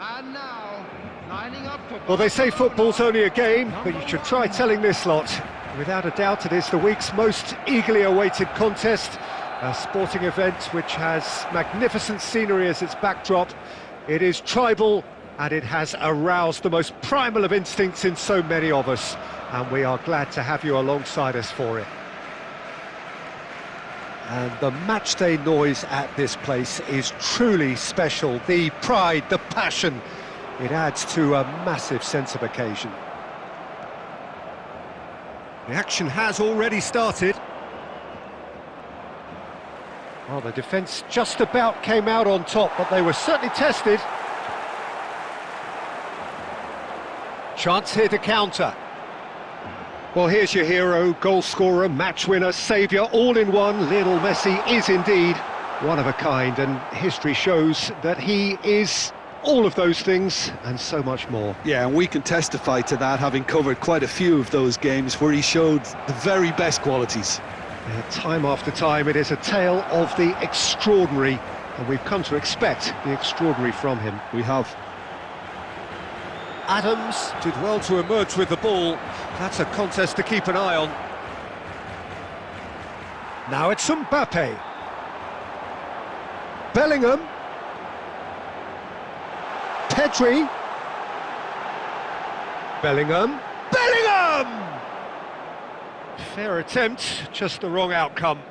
And now, lining up for... Well, they say football's only a game, but you should try telling this lot. Without a doubt, it is the week's most eagerly awaited contest, a sporting event which has magnificent scenery as its backdrop. It is tribal, and it has aroused the most primal of instincts in so many of us, and we are glad to have you alongside us for it. And the matchday noise at this place is truly special. The pride, the passion, it adds to a massive sense of occasion. The action has already started. Well, the defence just about came out on top, but they were certainly tested. Chance here to counter. Well, here's your hero, goal scorer, match winner, saviour, all in one. Lionel Messi is indeed one of a kind, and history shows that he is all of those things and so much more. Yeah, and we can testify to that, having covered quite a few of those games where he showed the very best qualities. Yeah, time after time, it is a tale of the extraordinary, and we've come to expect the extraordinary from him. We have. Adams did well to emerge with the ball. That's a contest to keep an eye on. Now it's Mbappe. Bellingham. Pedri. Bellingham. Bellingham! Fair attempt, just the wrong outcome.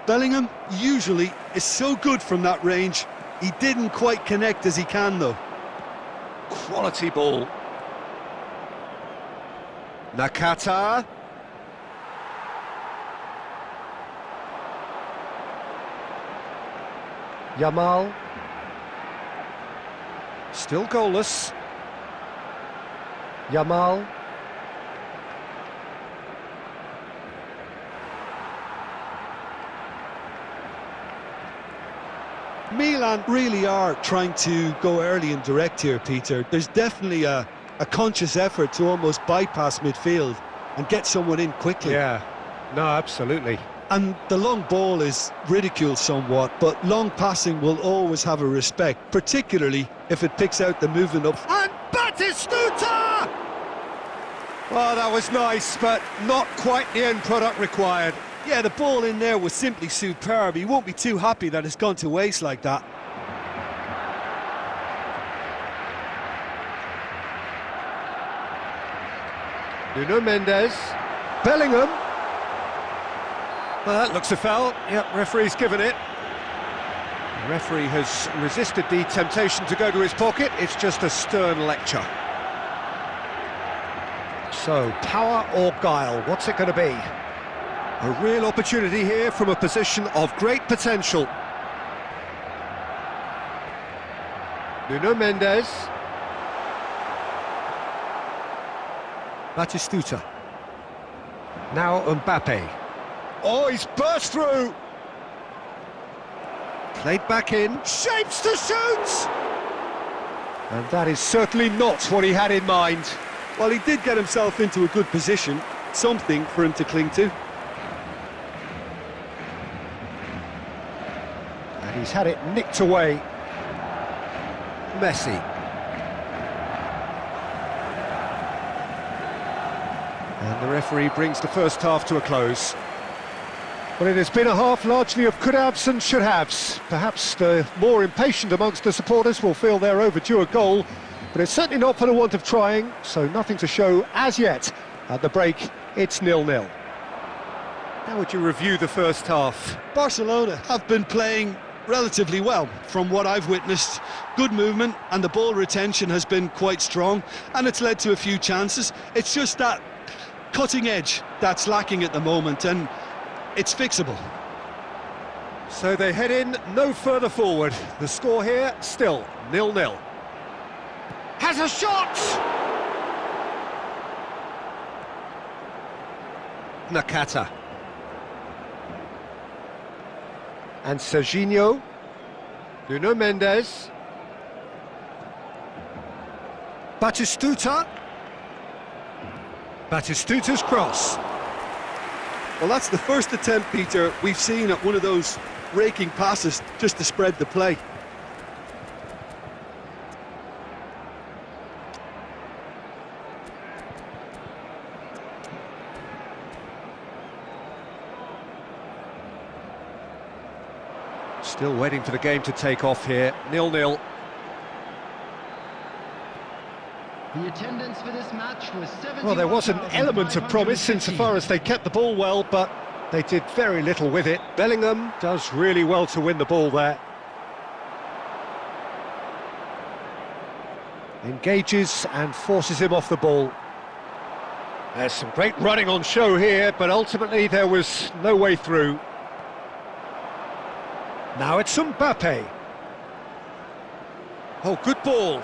Bellingham usually is so good from that range. He didn't quite connect as he can, though. Quality ball. Nakata. Yamal. Still goalless. Yamal. Milan really are trying to go early and direct here, Peter. There's definitely a conscious effort to almost bypass midfield and get someone in quickly. Yeah, no, absolutely. And the long ball is ridiculed somewhat, but long passing will always have a respect, particularly if it picks out the movement up. And Batistuta! Oh, that was nice, but not quite the end product required. Yeah, the ball in there was simply superb. He won't be too happy that it's gone to waste like that. Nuno Mendes. Bellingham. Well, that looks a foul. Yep, referee's given it. The referee has resisted the temptation to go to his pocket. It's just a stern lecture. So, power or guile, what's it going to be? A real opportunity here from a position of great potential. Nuno Mendes. Batistuta. Now Mbappe. Oh, he's burst through! Played back in. Shapes to shoot! And that is certainly not what he had in mind. Well, he did get himself into a good position. Something for him to cling to. And he's had it nicked away. Messi. And the referee brings the first half to a close. Well, it has been a half largely of could-haves and should-haves. Perhaps the more impatient amongst the supporters will feel they're overdue a goal, but it's certainly not for the want of trying, so nothing to show as yet. At the break, it's 0-0. How would you review the first half? Barcelona have been playing relatively well from what I've witnessed. Good movement, and the ball retention has been quite strong, and it's led to a few chances. It's just that cutting edge that's lacking at the moment, and it's fixable. So they head in no further forward. The score here still 0-0. Has a shot! Nakata. And Serginho. Nuno Mendes. Batistuta. Batistuta's cross. Well, that's the first attempt, Peter, we've seen at one of those raking passes just to spread the play. Still waiting for the game to take off here. 0-0. The attendance for this match was 71,550. Well, there was an element of promise insofar as they kept the ball well, but they did very little with it. Bellingham does really well to win the ball there. Engages and forces him off the ball. There's some great running on show here, but ultimately there was no way through. Now it's Mbappe. Oh, good ball.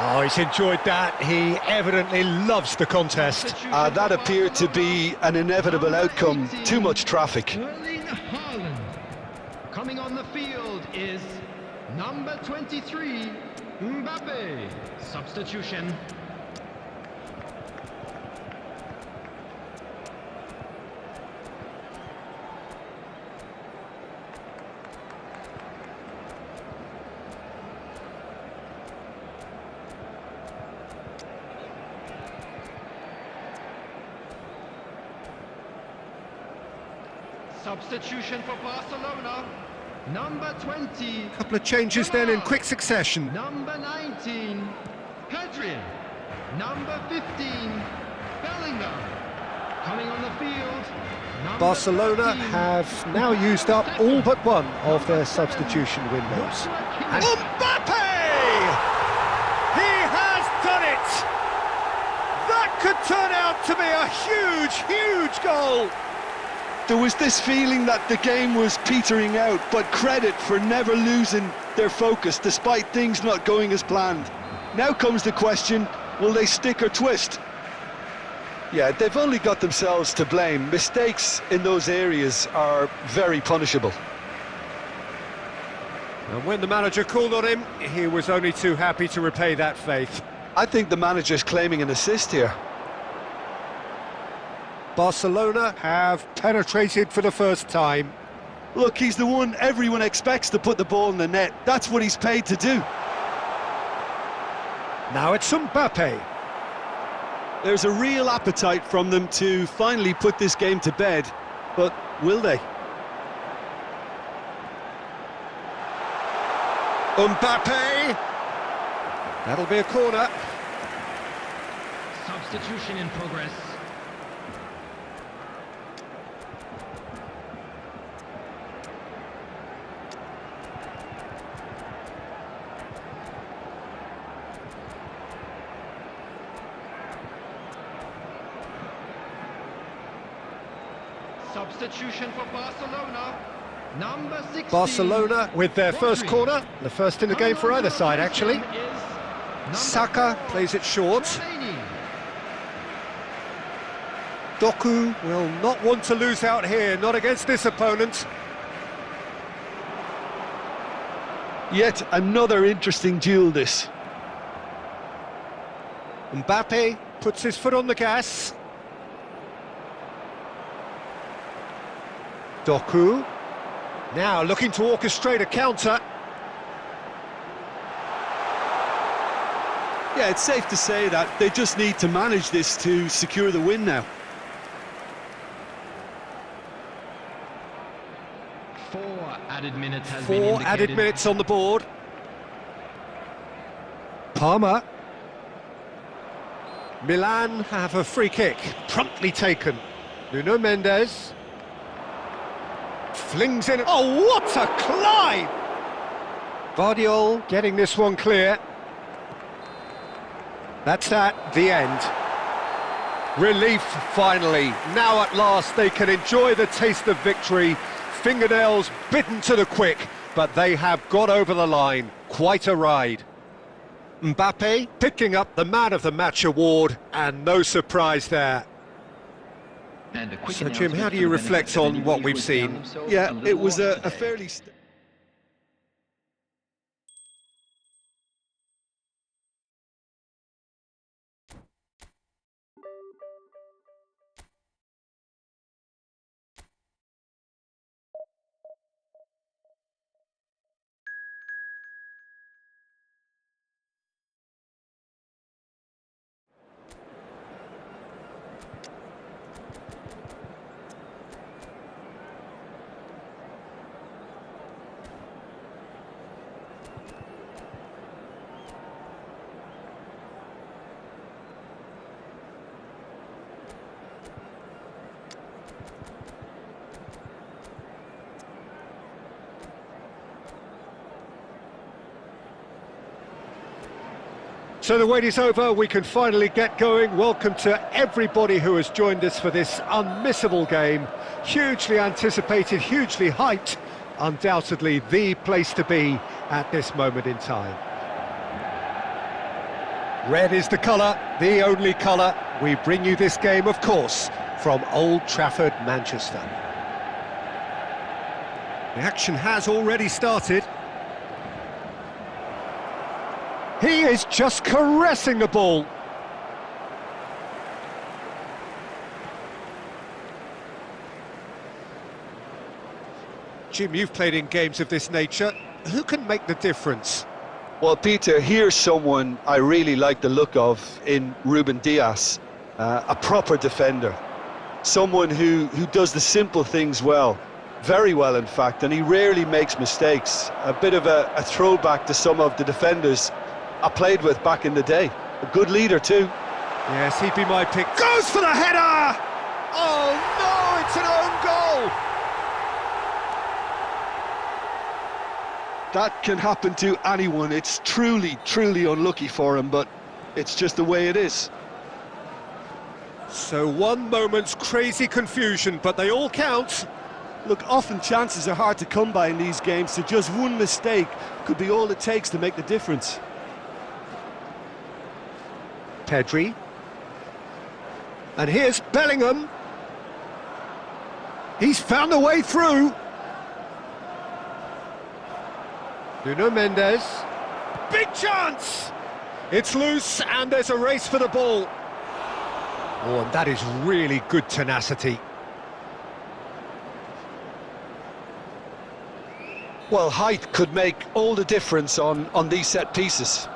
Oh, he's enjoyed that. He evidently loves the contest. That appeared to be an inevitable outcome. Too much traffic. Erling Haaland. Coming on the field is number 23, Mbappe. Substitution. Substitution for Barcelona. Number 20. Couple of changes then in quick succession. Number 19, Pedri. Number 15, Bellingham. Coming on the field, number Barcelona 13, have now used up all but one of their substitution windows. And Mbappe! He has done it! That could turn out to be a huge, huge goal! There was this feeling that the game was petering out, but credit for never losing their focus despite things not going as planned. Now comes the question, will they stick or twist? Yeah, they've only got themselves to blame. Mistakes in those areas are very punishable. And when the manager called on him, he was only too happy to repay that faith. I think the manager's claiming an assist here. Barcelona have penetrated for the first time. Look, he's the one everyone expects to put the ball in the net. That's what he's paid to do. Now it's Mbappe. There's a real appetite from them to finally put this game to bed, but will they? Mbappe! That'll be a corner. Substitution in progress. Substitution for Barcelona. Number 16. Barcelona with their first Rodri. corner, the first in the game for either side actually. Saka plays it short. Doku will not want to lose out here, not against this opponent. Yet another interesting duel this. Mbappe puts his foot on the gas. Doku, now looking to orchestrate a counter. Yeah, it's safe to say that they just need to manage this to secure the win now. 4 added minutes has been 4 indicated. added minutes on the board. Palmer. Milan have a free kick, promptly taken. Nuno Mendes. Flings in. Oh, what a climb! Vardiol getting this one clear. That's that, the end. Relief, finally. Now at last they can enjoy the taste of victory. Fingernails bitten to the quick, but they have got over the line. Quite a ride. Mbappe picking up the Man of the Match award, and no surprise there. So, Jim, how do you reflect on what we've seen? Yeah, it was a fairly... So the wait is over, we can finally get going. Welcome to everybody who has joined us for this unmissable game. Hugely anticipated, hugely hyped, undoubtedly the place to be at this moment in time. Red is the colour, the only colour. We bring you this game, of course, from Old Trafford, Manchester. The action has already started. He is just caressing the ball. Jim, you've played in games of this nature. Who can make the difference? Well, Peter, here's someone I really like the look of in Ruben Dias, a proper defender. Someone who does the simple things well, very well in fact, and he rarely makes mistakes. A bit of a throwback to some of the defenders I played with back in the day. A good leader too. Yes, he'd be my pick. Goes for the header! Oh no, it's an own goal! That can happen to anyone. It's truly, truly unlucky for him, but it's just the way it is. So one moment's crazy confusion, but they all count. Look, often chances are hard to come by in these games, so just one mistake could be all it takes to make the difference. Pedri. And here's Bellingham. He's found a way through. Nuno Mendes. Big chance! It's loose and there's a race for the ball. Oh, and that is really good tenacity. Well, height could make all the difference on these set pieces.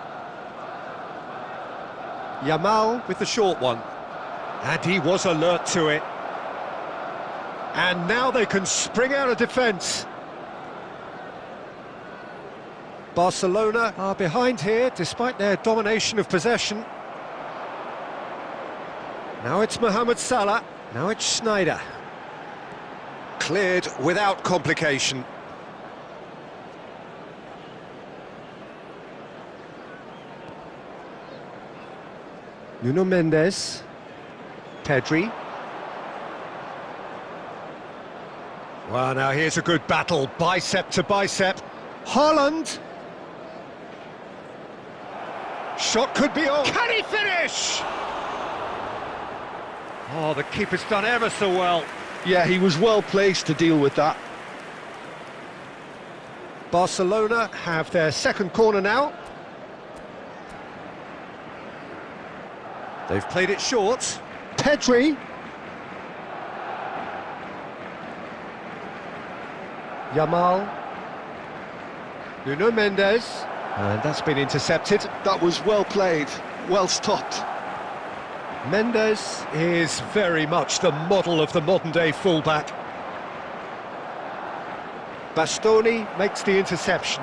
Yamal with the short one. And he was alert to it. And now they can spring out of defence. Barcelona are behind here, despite their domination of possession. Now it's Mohamed Salah. Now it's Schneider. Cleared without complication. Nuno Mendes. Pedri. Well, now here's a good battle, bicep to bicep. Haaland. Shot could be on. Can he finish? Oh, the keeper's done ever so well. Yeah, he was well placed to deal with that. Barcelona have their second corner now. They've played it short. Pedri. Yamal. Nuno Mendes. And that's been intercepted. That was well played, well stopped. Mendes is very much the model of the modern-day fullback. Bastoni makes the interception.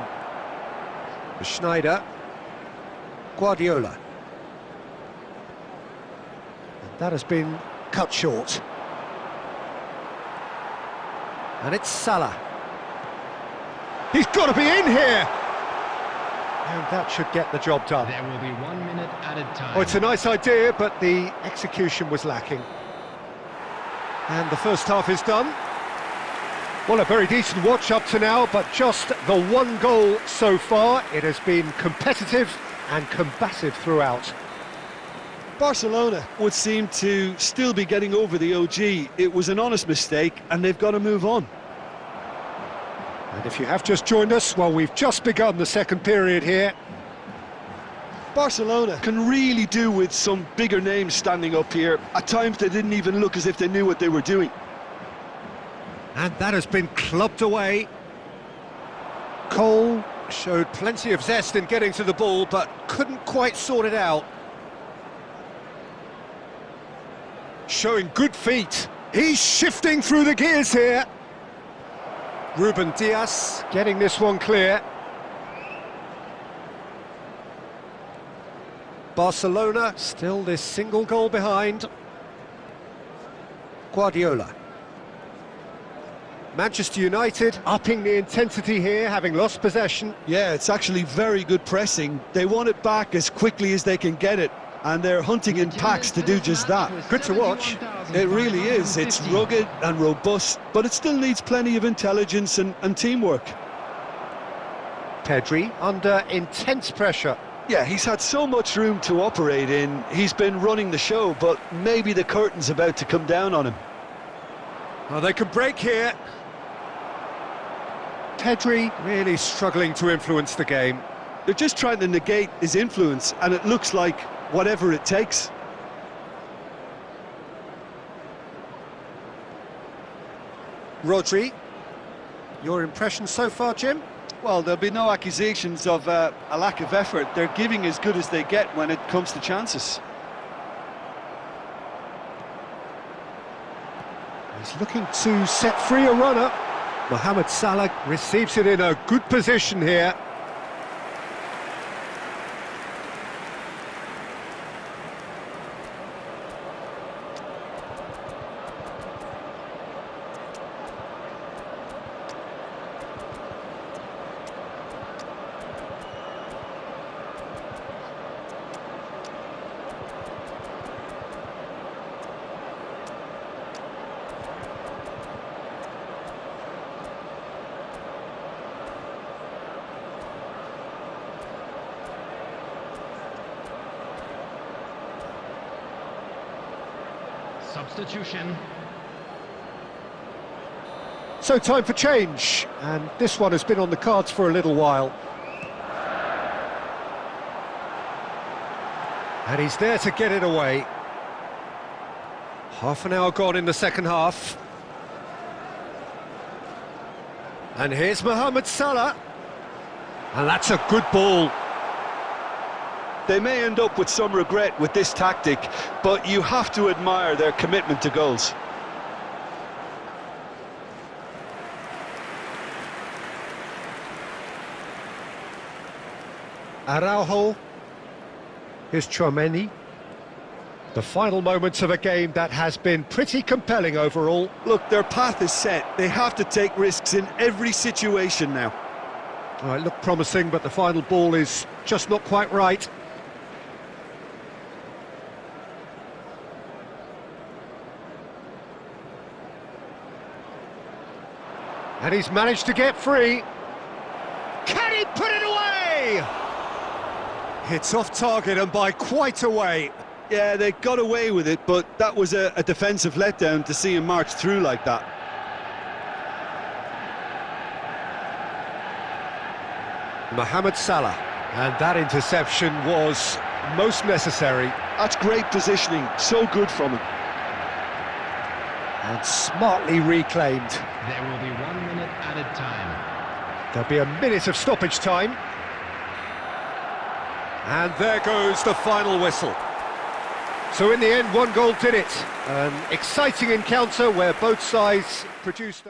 Schneider. Guardiola. And that has been cut short. And it's Salah. He's got to be in here! And that should get the job done. There will be 1 minute added time. Oh, it's a nice idea, but the execution was lacking. And the first half is done. Well, a very decent watch up to now, but just the one goal so far. It has been competitive and combative throughout. Barcelona would seem to still be getting over the OG. It was an honest mistake, and they've got to move on. And if you have just joined us, well, we've just begun the second period here. Barcelona Can really do with some bigger names standing up here. At times they didn't even look as if they knew what they were doing. And that has been clubbed away. Cole showed plenty of zest in getting to the ball, but couldn't quite sort it out. Showing good feet. He's shifting through the gears here. Ruben Dias getting this one clear. Barcelona still this single goal behind. Guardiola. Manchester United upping the intensity here, having lost possession. Yeah, it's actually very good pressing. They want it back as quickly as they can get it, and they're hunting in packs to do just that. Good to watch. It really is. It's rugged and robust, but it still needs plenty of intelligence and teamwork. Pedri under intense pressure. Yeah, he's had so much room to operate in. He's been running the show, but maybe the curtain's about to come down on him. Oh, they could break here. Pedri really struggling to influence the game. They're just trying to negate his influence, and it looks like whatever it takes. Rodri, your impression so far, Jim? Well, there'll be no accusations of a lack of effort. They're giving as good as they get when it comes to chances. He's looking to set free a runner. Mohamed Salah receives it in a good position here. Substitution. So time for change, and this one has been on the cards for a little while. And he's there to get it away. Half an hour gone in the second half. And here's Mohamed Salah. And that's a good ball. They may end up with some regret with this tactic, but you have to admire their commitment to goals. Araujo. Here's Tchouaméni. The final moments of a game that has been pretty compelling overall. Look, their path is set. They have to take risks in every situation now. Oh, it looked promising, but the final ball is just not quite right. And he's managed to get free. Can he put it away? It's off target and by quite a way. Yeah, they got away with it, but that was a defensive letdown to see him march through like that. Mohamed Salah, and that interception was most necessary. That's great positioning, so good from him. And smartly reclaimed. There will be 1 minute added time. There'll be a minute of stoppage time. And there goes the final whistle. So in the end, one goal did it. An exciting encounter where both sides produced...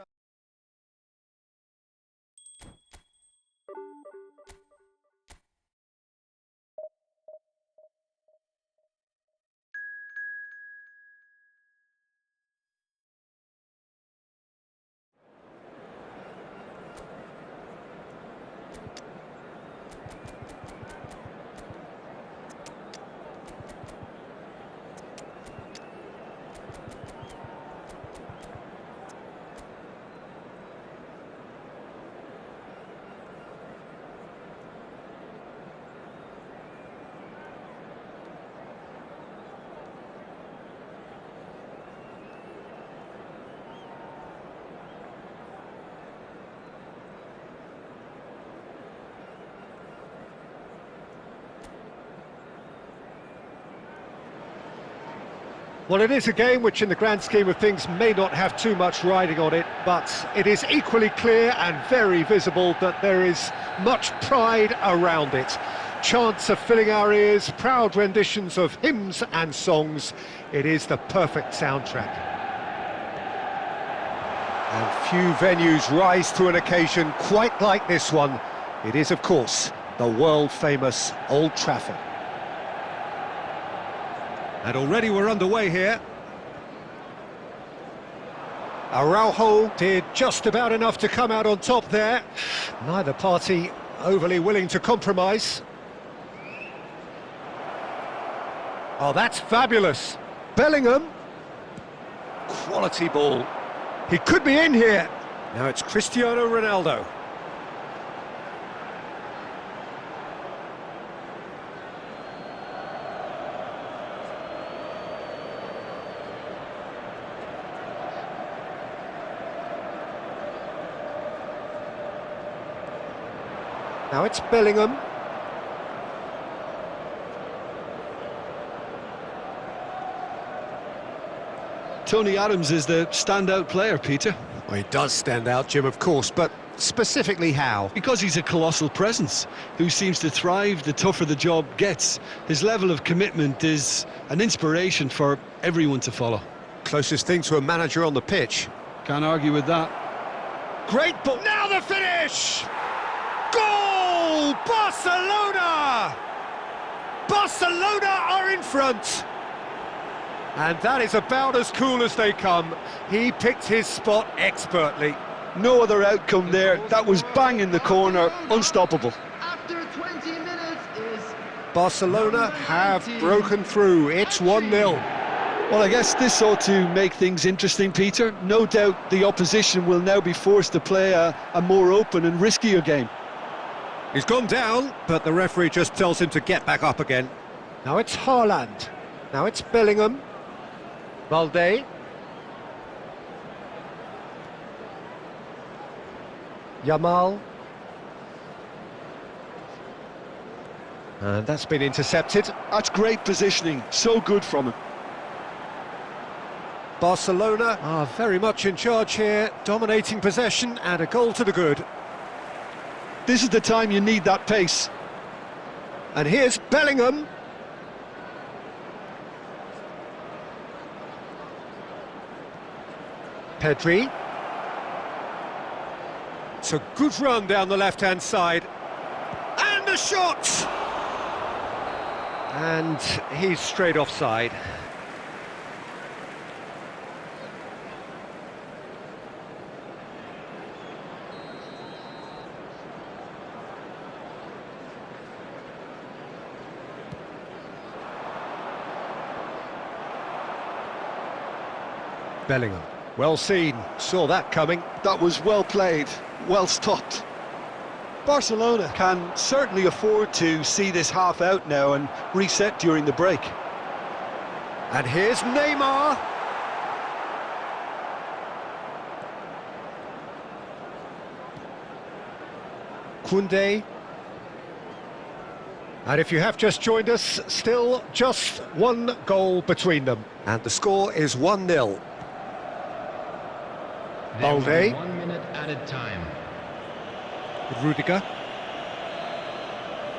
Well, it is a game which in the grand scheme of things may not have too much riding on it, but it is equally clear and very visible that there is much pride around it. Chants are filling our ears, proud renditions of hymns and songs. It is the perfect soundtrack. And few venues rise to an occasion quite like this one. It is, of course, the world-famous Old Trafford. And already we're underway here. Araujo did just about enough to come out on top there. Neither party overly willing to compromise. Oh, that's fabulous. Bellingham. Quality ball. He could be in here. Now it's Cristiano Ronaldo. Now it's Bellingham. Tony Adams is the standout player, Peter. Well, he does stand out, Jim, of course, but specifically how? Because he's a colossal presence who seems to thrive the tougher the job gets. His level of commitment is an inspiration for everyone to follow. Closest thing to a manager on the pitch. Can't argue with that. Great ball. Now the finish! Goal! Barcelona! Barcelona are in front! And that is about as cool as they come. He picked his spot expertly. No other outcome there. That was bang in the corner, unstoppable. After 20 minutes is... Barcelona have broken through. It's 1-0. Well, I guess this ought to make things interesting, Peter. No doubt the opposition will now be forced to play a more open and riskier game. He's gone down, but the referee just tells him to get back up again. Now it's Haaland. Now it's Bellingham. Valde. Yamal. And that's been intercepted. That's great positioning. So good from him. Barcelona are very much in charge here, dominating possession and a goal to the good. This is the time you need that pace. And here's Bellingham. Pedri. It's a good run down the left-hand side. And a shot! And he's straight offside. Bellingham. Well seen, saw that coming. That was well played, well stopped. Barcelona can certainly afford to see this half out now and reset during the break. And here's Neymar. Koundé. And if you have just joined us, still just one goal between them. And the score is 1-0. Balde. 1 minute added time. Rudiger.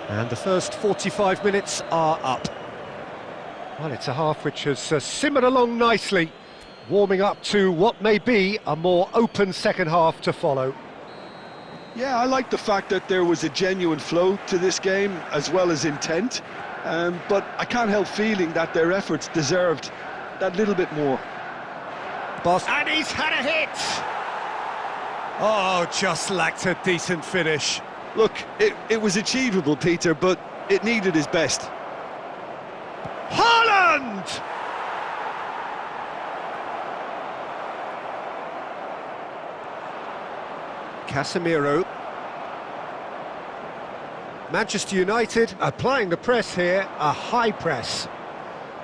And the first 45 minutes are up. Well, it's a half which has simmered along nicely, warming up to what may be a more open second half to follow. Yeah, I like the fact that there was a genuine flow to this game as well as intent, but I can't help feeling that their efforts deserved that little bit more. And he's had a hit! Oh, just lacked a decent finish. Look, it was achievable, Peter, but it needed his best. Haaland! Casemiro. Manchester United applying the press here, a high press.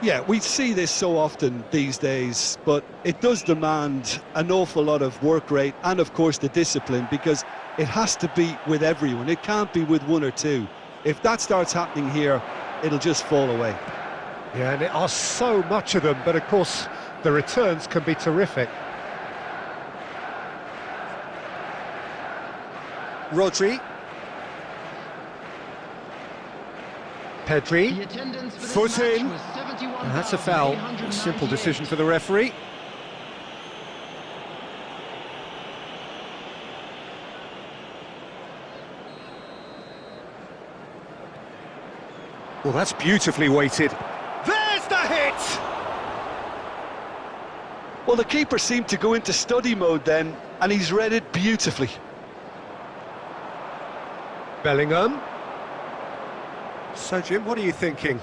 Yeah, we see this so often these days, but it does demand an awful lot of work rate and, of course, the discipline, because it has to be with everyone. It can't be with one or two. If that starts happening here, it'll just fall away. Yeah, and there are so much of them, but of course, the returns can be terrific. Rodri. Pedri. The attendance for this Foot match in. was 71,898. And that's a foul. A simple decision for the referee. Well, that's beautifully weighted. There's the hit! Well, the keeper seemed to go into study mode then, and he's read it beautifully. Bellingham. So, Jim, what are you thinking?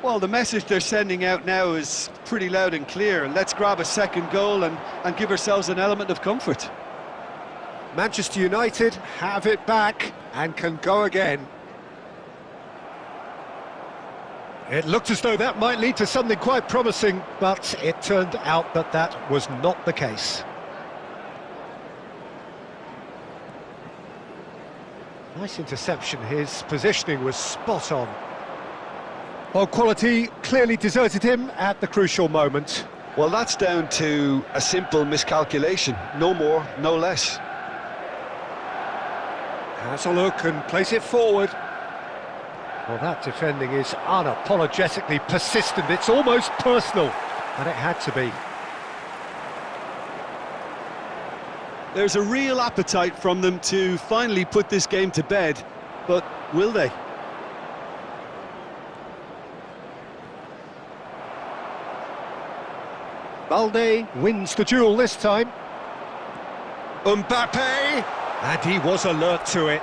Well, the message they're sending out now is pretty loud and clear. Let's grab a second goal and give ourselves an element of comfort. Manchester United have it back and can go again. It looked as though that might lead to something quite promising, but it turned out that that was not the case. Nice interception, his positioning was spot on. Well, quality clearly deserted him at the crucial moment. Well, that's down to a simple miscalculation. No more, no less. Has a look and plays it forward. Well, that defending is unapologetically persistent. It's almost personal, and it had to be. There's a real appetite from them to finally put this game to bed, but will they? Balde wins the duel this time. Mbappe! And he was alert to it.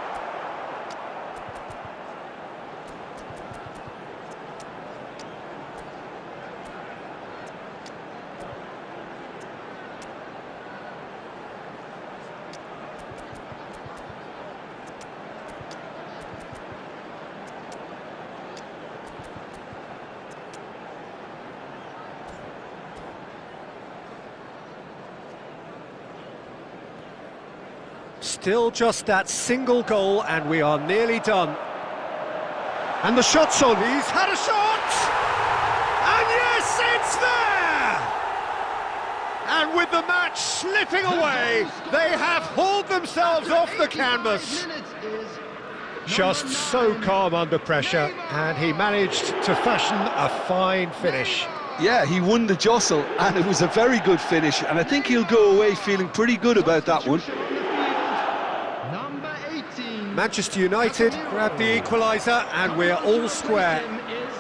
Still just that single goal and we are nearly done. And the shot's on, he's had a shot! And yes, it's there! And with the match slipping away, they have hauled themselves off the canvas. Just so calm under pressure, and he managed to fashion a fine finish. Yeah, he won the jostle, and it was a very good finish, and I think he'll go away feeling pretty good about that one. Manchester United grab the equaliser and we're all square.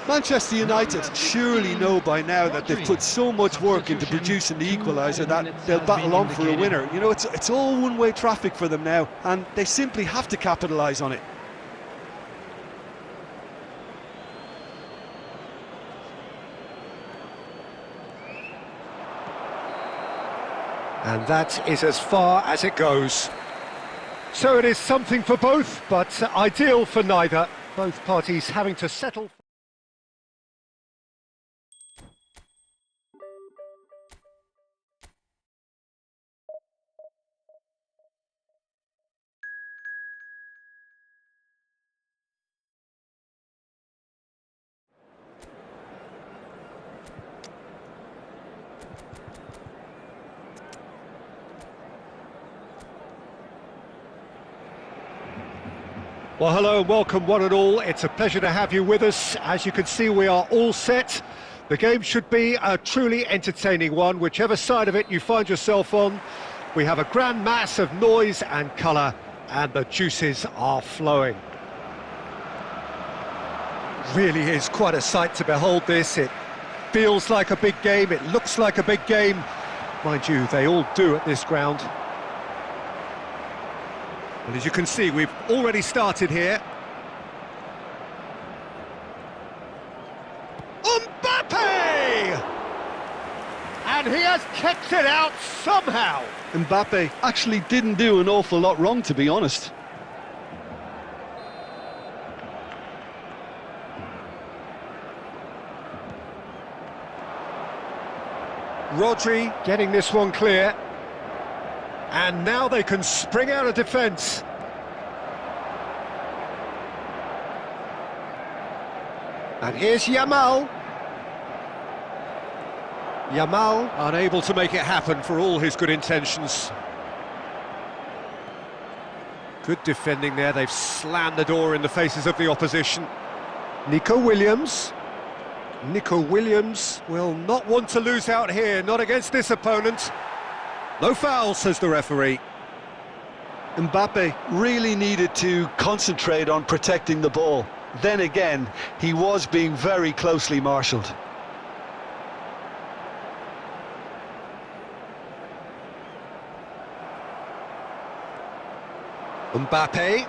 Manchester United surely know by now that they've put so much work into producing the equaliser that they'll battle on for a winner. You know, it's all one-way traffic for them now, and they simply have to capitalise on it. And that is as far as it goes. So it is something for both, but ideal for neither. Both parties having to settle. Well, hello and welcome one and all. It's a pleasure to have you with us. As you can see, we are all set. The game should be a truly entertaining one, whichever side of it you find yourself on. We have a grand mass of noise and colour, and the juices are flowing. Really is quite a sight to behold this. It feels like a big game, it looks like a big game. Mind you, they all do at this ground. Well, as you can see, we've already started here. Mbappe! And he has kept it out somehow. Mbappe actually didn't do an awful lot wrong, to be honest. Rodri getting this one clear. And now they can spring out of defence. And here's Yamal. Yamal unable to make it happen for all his good intentions. Good defending there, they've slammed the door in the faces of the opposition. Nico Williams. Nico Williams will not want to lose out here, not against this opponent. No foul, says the referee. Mbappe really needed to concentrate on protecting the ball. Then again, he was being very closely marshalled. Mbappe.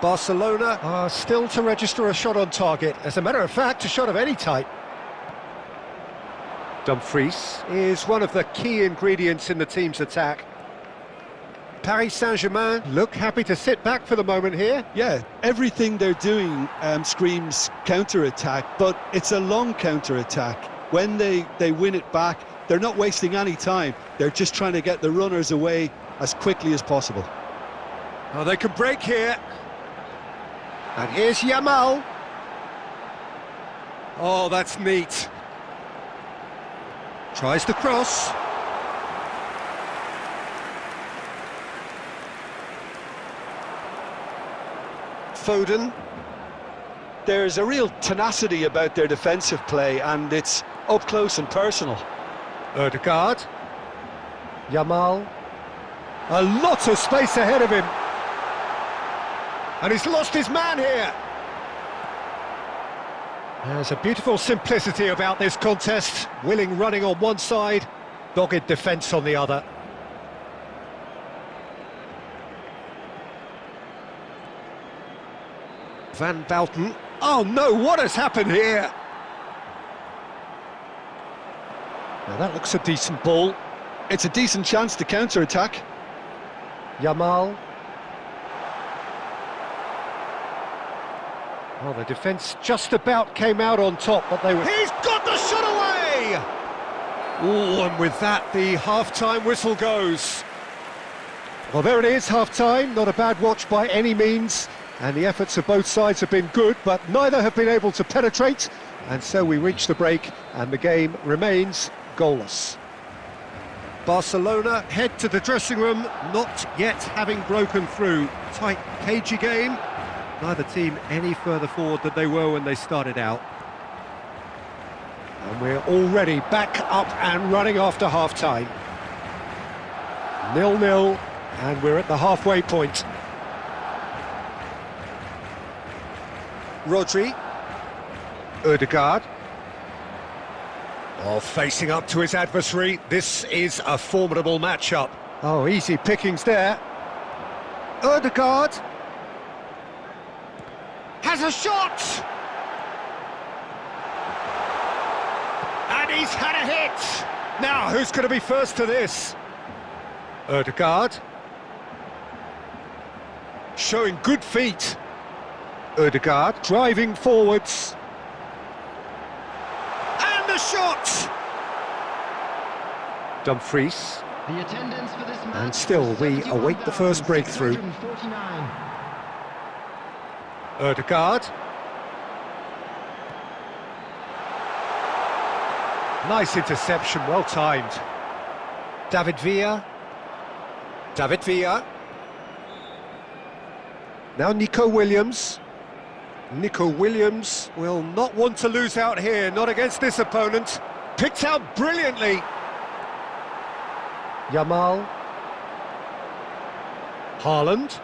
Barcelona are still to register a shot on target. As a matter of fact, a shot of any type. Dumfries is one of the key ingredients in the team's attack. Paris Saint-Germain look happy to sit back for the moment here. Yeah, everything they're doing screams counter-attack, but it's a long counter-attack. When they win it back, they're not wasting any time. They're just trying to get the runners away as quickly as possible. Oh, they can break here. And here's Yamal. Oh, that's neat. Tries the cross. Foden. There's a real tenacity about their defensive play, and it's up close and personal. Ødegaard. Yamal. A lot of space ahead of him. And he's lost his man here. There's a beautiful simplicity about this contest. Willing running on one side, dogged defence on the other. Van Bouten. Oh no, what has happened here? Now that looks a decent ball. It's a decent chance to counter-attack. Yamal. Well, the defence just about came out on top, but they were... He's got the shot away! Oh, and with that, the half-time whistle goes. Well, there it is, half-time. Not a bad watch by any means. And the efforts of both sides have been good, but neither have been able to penetrate. And so we reach the break, and the game remains goalless. Barcelona head to the dressing room, not yet having broken through. Tight, cagey game. Neither team any further forward than they were when they started out. And we're already back up and running after half-time. 0-0, and we're at the halfway point. Rodri. Ødegaard. Oh, facing up to his adversary. This is a formidable matchup. Oh, easy pickings there. Ødegaard. Has a shot! And he's had a hit! Now, who's going to be first to this? Ødegaard. Showing good feet. Ødegaard driving forwards. And the shot! Dumfries. The attendance for this match. And still, we await the first breakthrough. 649. Ødegaard. Nice interception, well timed. David Villa. David Villa. Now Nico Williams. Nico Williams will not want to lose out here, not against this opponent. Picked out brilliantly. Yamal. Haaland.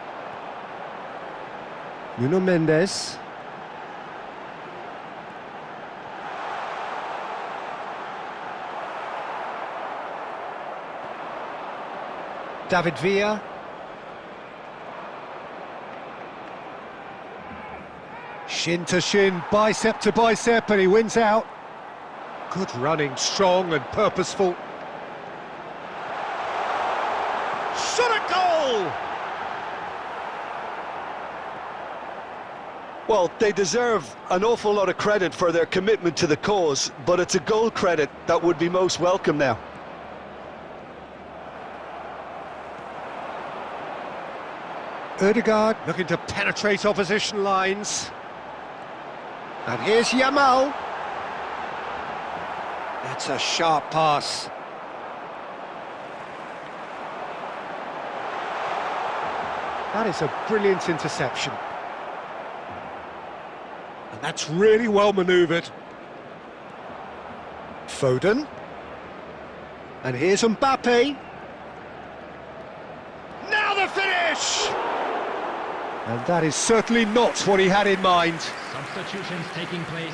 Nuno Mendes. David Villa. Shin to shin, bicep to bicep, and he wins out. Good running, strong and purposeful. Shot a goal! Well, they deserve an awful lot of credit for their commitment to the cause, but it's a goal credit that would be most welcome now. Ødegaard looking to penetrate opposition lines. And here's Yamal. That's a sharp pass. That is a brilliant interception. And that's really well manoeuvred. Foden. And here's Mbappe. Now the finish! And that is certainly not what he had in mind. Substitutions taking place.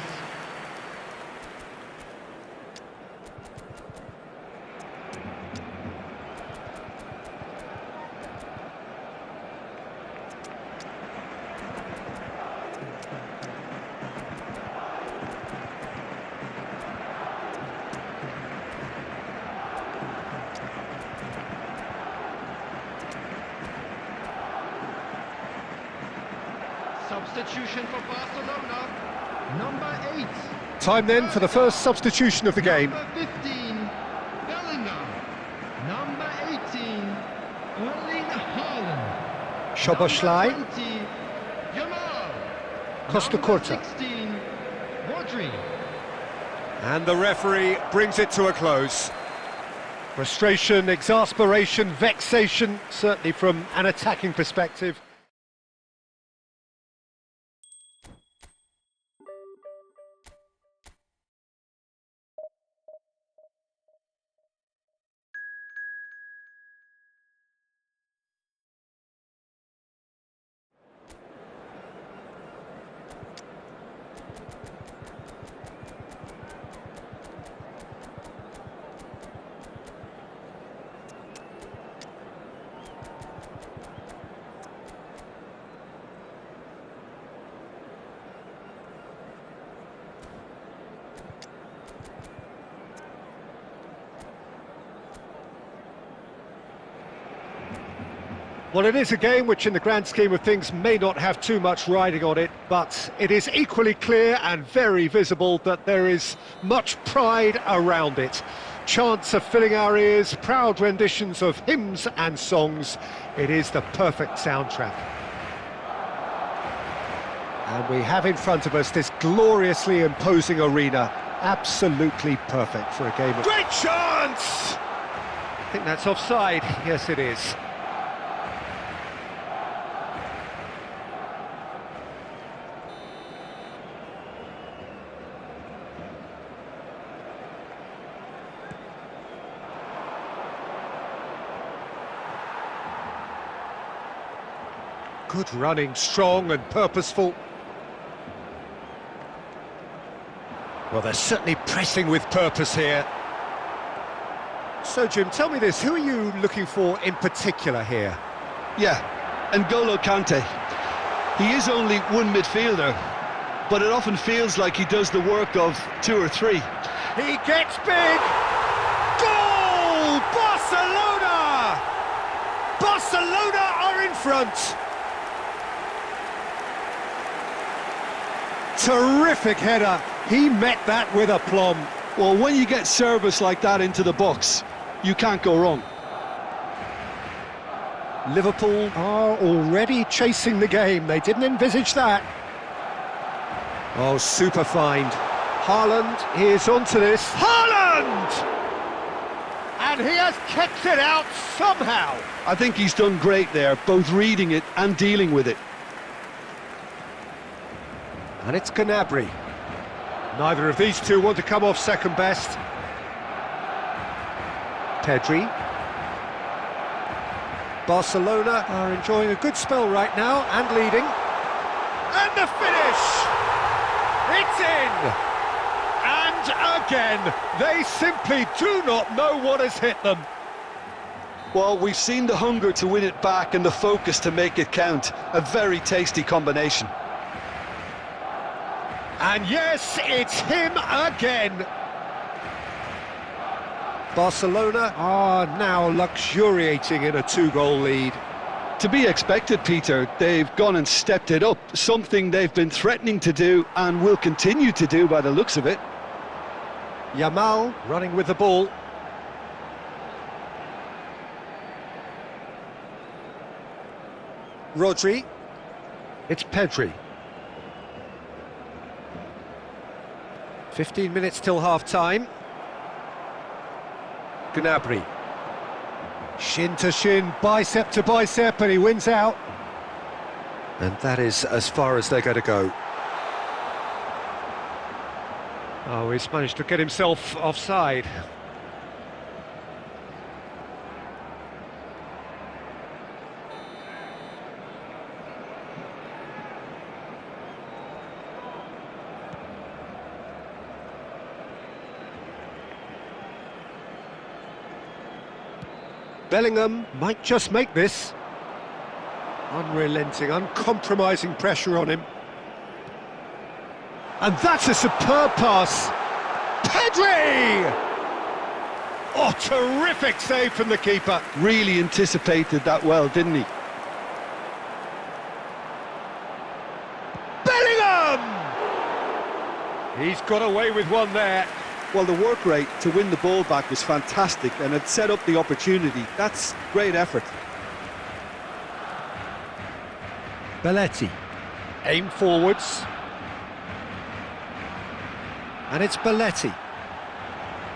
substitution for Barcelona. Number 8. Time then for the first substitution of the game. Number 15, Bellingham. Number 18, Erling Haaland. Szoboszlai, Number 20, Yamal. Costa Number Curta. 16, Rodri. And the referee brings it to a close. Frustration, exasperation, vexation, certainly from an attacking perspective. Well, it is a game which in the grand scheme of things may not have too much riding on it, but it is equally clear and very visible that there is much pride around it. Chants are filling our ears, proud renditions of hymns and songs. It is the perfect soundtrack. And we have in front of us this gloriously imposing arena, absolutely perfect for a game of... Great chance! I think that's offside. Yes, it is. Good running, strong and purposeful. Well, they're certainly pressing with purpose here. So, Jim, tell me this, who are you looking for in particular here? Yeah, N'Golo Kante. He is only one midfielder, but it often feels like he does the work of 2 or 3. He gets big! Goal! Barcelona! Barcelona are in front! Terrific header. He met that with aplomb. Well, when you get service like that into the box, you can't go wrong. Liverpool are already chasing the game. They didn't envisage that. Oh, super find. Haaland is onto this. Haaland! And he has kept it out somehow. I think he's done great there, both reading it and dealing with it. And it's Gnabry. Neither of these two want to come off second best. Pedri. Barcelona are enjoying a good spell right now and leading. And the finish! It's in! And again, they simply do not know what has hit them. Well, we've seen the hunger to win it back and the focus to make it count. A very tasty combination. And yes, it's him again. Barcelona are now luxuriating in a 2-goal lead. To be expected, Peter. They've gone and stepped it up, something they've been threatening to do and will continue to do by the looks of it. Yamal running with the ball. Rodri. It's Pedri. 15 minutes till half-time. Gnabry. Shin to shin, bicep to bicep, and he wins out. And that is as far as they're going to go. Oh, he's managed to get himself offside. Bellingham might just make this. Unrelenting, uncompromising pressure on him. And that's a superb pass. Pedri! Oh, terrific save from the keeper. Really anticipated that well, didn't he? He's got away with one there. Well, the work rate to win the ball back was fantastic, and it set up the opportunity. That's great effort. Belletti. Aim forwards. And it's Belletti.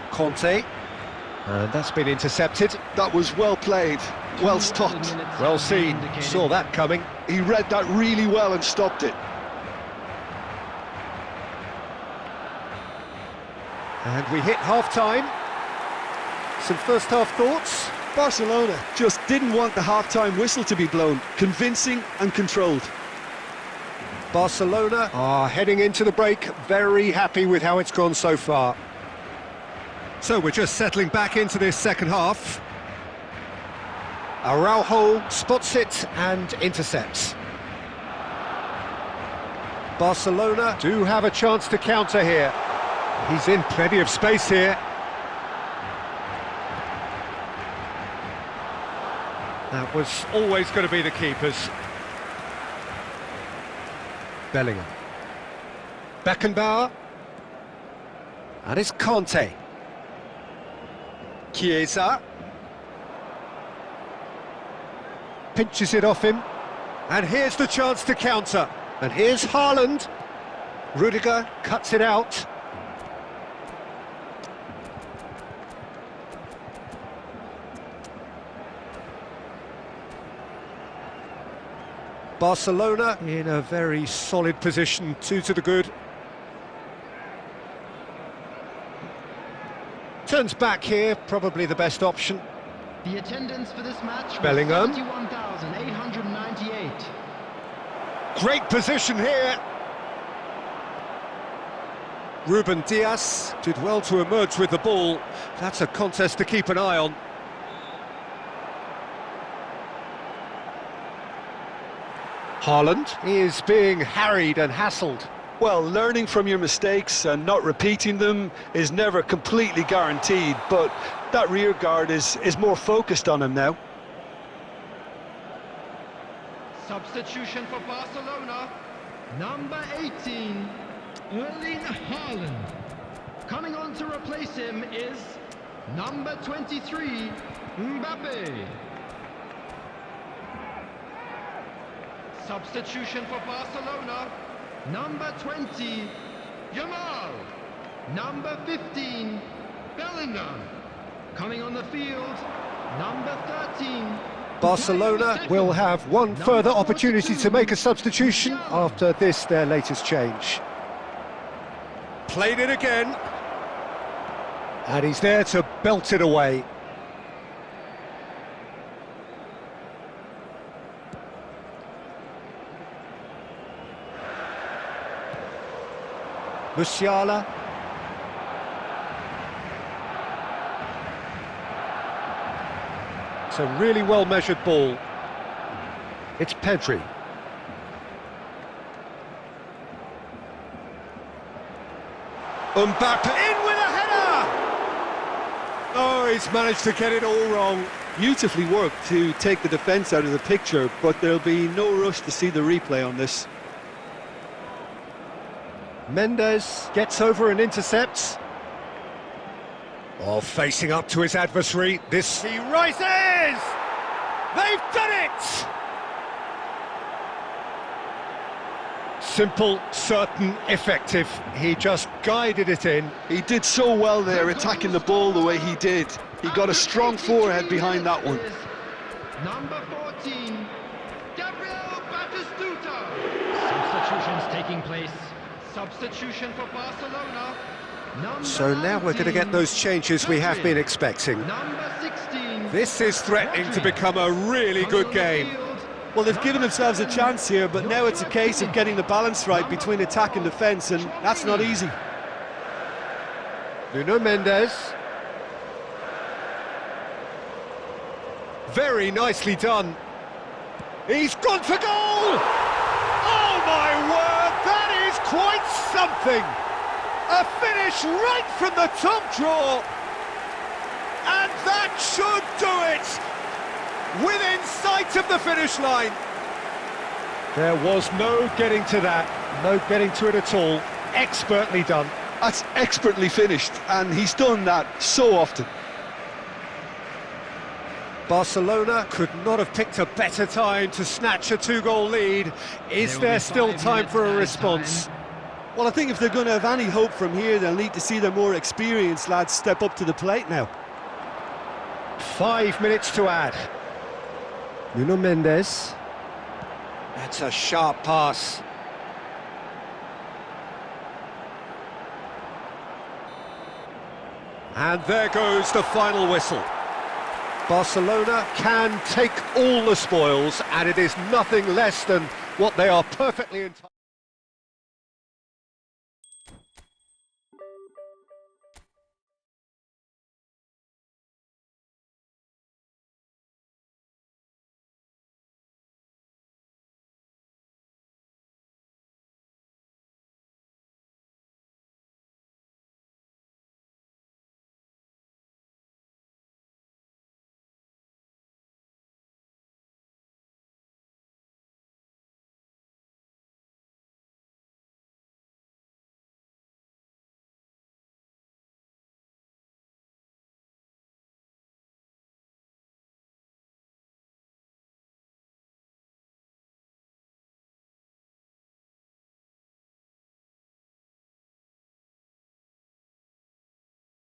Conte. And that's been intercepted. That was well played, well stopped. Well seen. Saw that coming. He read that really well and stopped it. And we hit half-time. Some first-half thoughts? Barcelona just didn't want the half-time whistle to be blown. Convincing and controlled. Barcelona are heading into the break, very happy with how it's gone so far. So we're just settling back into this second half. Araujo spots it and intercepts. Barcelona do have a chance to counter here. He's in plenty of space here. That was always going to be the keepers. Bellingham. Beckenbauer. And it's Conte. Chiesa. Pinches it off him. And here's the chance to counter. And here's Haaland. Rudiger cuts it out. Barcelona in a very solid position, 2 to the good. Turns back here, probably the best option. The attendance for this match was Bellingham. 71,898. Great position here. Ruben Dias did well to emerge with the ball. That's a contest to keep an eye on. Haaland is being harried and hassled. Well, learning from your mistakes and not repeating them is never completely guaranteed, but that rear guard is more focused on him now. Substitution for Barcelona. Number 18, Erling Haaland. Coming on to replace him is number 23, Mbappe. Substitution for Barcelona. Number 20, Yamal. Number 15, Bellingham. Coming on the field, number 13. Barcelona will have one further opportunity to make a substitution after this, their latest change. Played it again. And he's there to belt it away. Musiala. It's a really well-measured ball. It's Pedri. Mbappe in with a header! Oh, he's managed to get it all wrong. Beautifully worked to take the defence out of the picture, but there'll be no rush to see the replay on this. Mendes gets over and intercepts. Oh, facing up to his adversary. This he rises! They've done it! Simple, certain, effective. He just guided it in. He did so well there, attacking the ball the way he did. He got a strong forehead behind that one. Number 14, Gabriel Batistuta. Substitutions taking place. Substitution for Barcelona. So now we're going to get those changes we have been expecting. Number 16. This is threatening to become a really good game. Well, they've given themselves a chance here, but now it's a case of getting the balance right between attack and defence, and that's not easy. Nuno Mendes. Very nicely done. He's gone for goal! Oh my word, that is quite something! A finish right from the top draw! And that should do it! Within sight of the finish line. There was no getting to that, no getting to it at all. expertly done. That's expertly finished, and he's done that so often. Barcelona could not have picked a better time to snatch a two-goal lead. Is there still time for a response? Well, I think if they're going to have any hope from here, they'll need to see their more experienced lads step up to the plate now. 5 minutes to add. Nuno Mendes. That's a sharp pass. And there goes the final whistle. Barcelona can take all the spoils, and it is nothing less than what they are perfectly entitled.